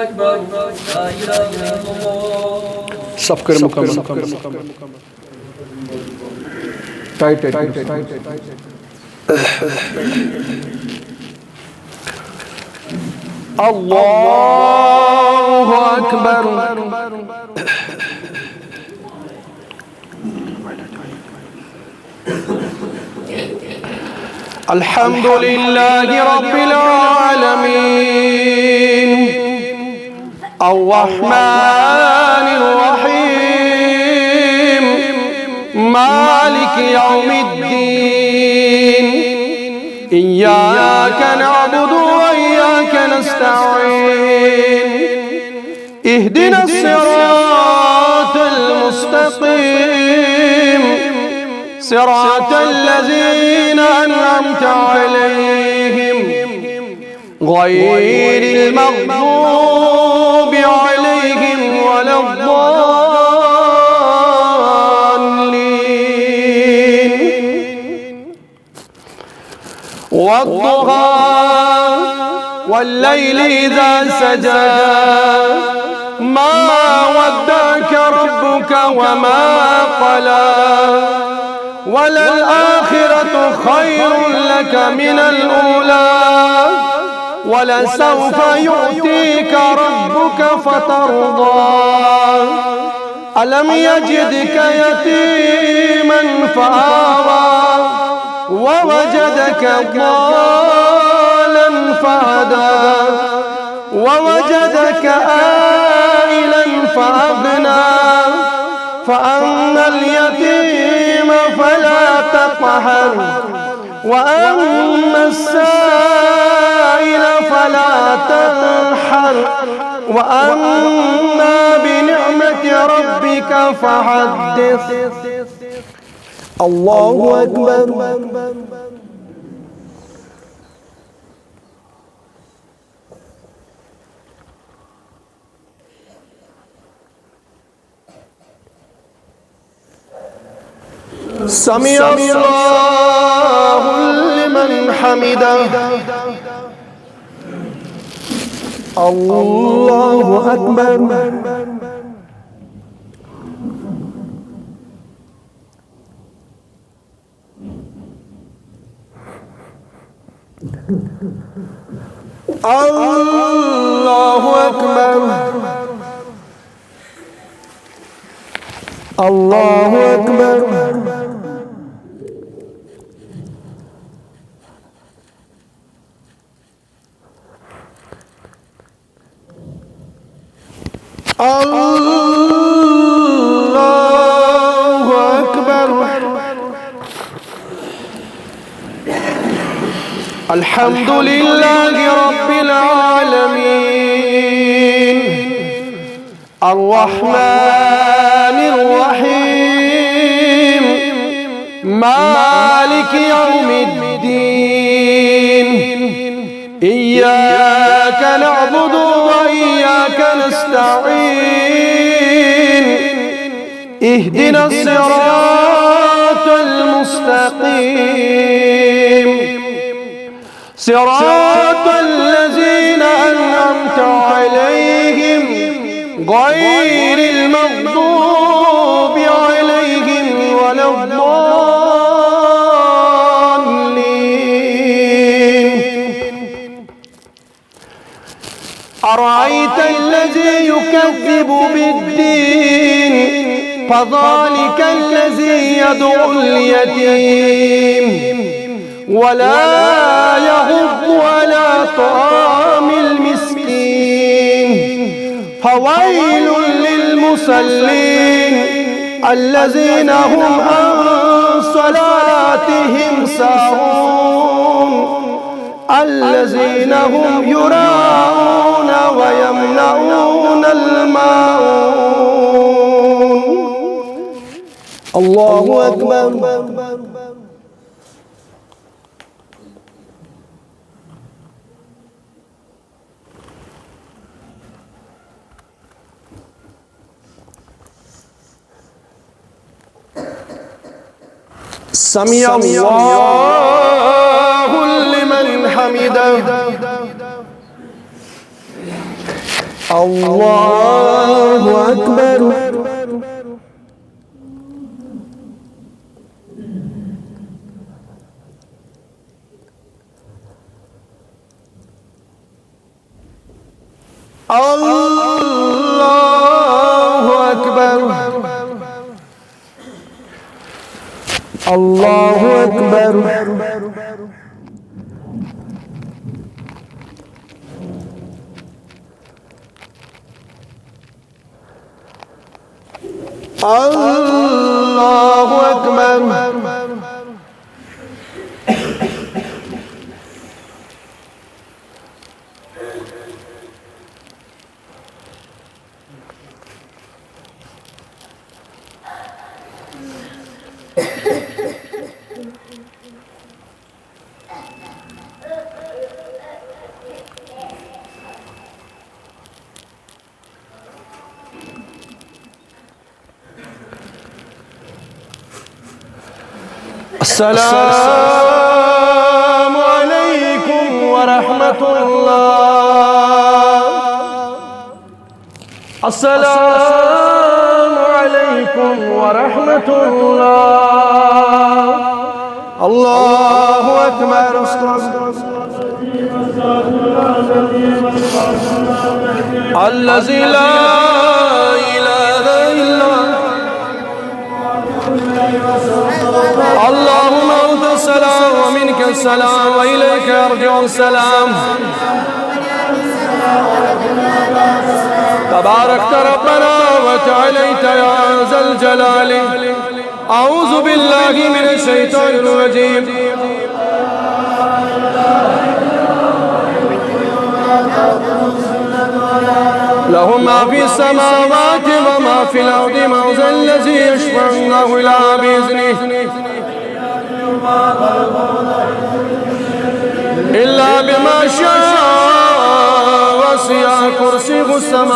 أكبر لا إله إلا الله सब कर मुकम्मल टाइट अल्लाहु अकबर अल्हम्दुलिल्लाहि रब्बिल आलमीन अर्रहमानिर रहीम मालिक यौमिद्दीन इय्याका नअबुदु व इय्याका नस्तईन इहदिना सिरातल मुस्तकीम सिरातल लज़ीना अनअमता अलैहिम गैरिल मग़दूबि अलैहिम वलद्दाल्लीन वद्दुहा वल्लैलि इज़ा सजा मा वद्दअक रब्बुक वमा क़ला वललआखिरतु खैरुन लक मिनल ऊला वलसौफ युअतीक रब्बुक फतर्दा अलम यजिदक यतीमन फआवा ववजदक ضالا فهدى ووجدك عائلا فأغنى فأما اليتيم فلا تقهر وأما السائل فلا تنحر وأما بنعمة ربك فحدث الله أكبر سمع الله لمن حمده الله أكبر الله أكبر الله أكبر الله أكبر الحمد لله رب العالمين الرحمن الرحيم مالك يوم الدين إياك نعبد وإياك نستعين اهدنا الصراط المستقيم صراط الذين أنعمت عليهم غير المغضوب عليهم ولا الضالين أرأيت الذي يكذب بالدين فذلك الذي يدعو اليتيم ولا يحض على طعام المسكين فويل للمصلين الذين هم عن صلاتهم ساهون الذين هم يراءون ويمنعون الماعون الله أكبر سمع الله لمن حمده الله أكبر. الله أكبر. الله أكبر. الله أكبر. السلام عليكم ورحمة الله. السلام عليكم ورحمة الله. الله أكبر. الذي لا إله إلا اللهم أنت السلام ومنك السلام وإليك يرجع السلام. تباركت ربنا وتعاليت يا ذا الجلال. أعوذ بالله من الشيطان الرجيم. له ما في السماوات وما في الأرض. من ذا الذي يشفع عنده إلا بإذنه إلا بما شاء. وسع كرسيه السماوات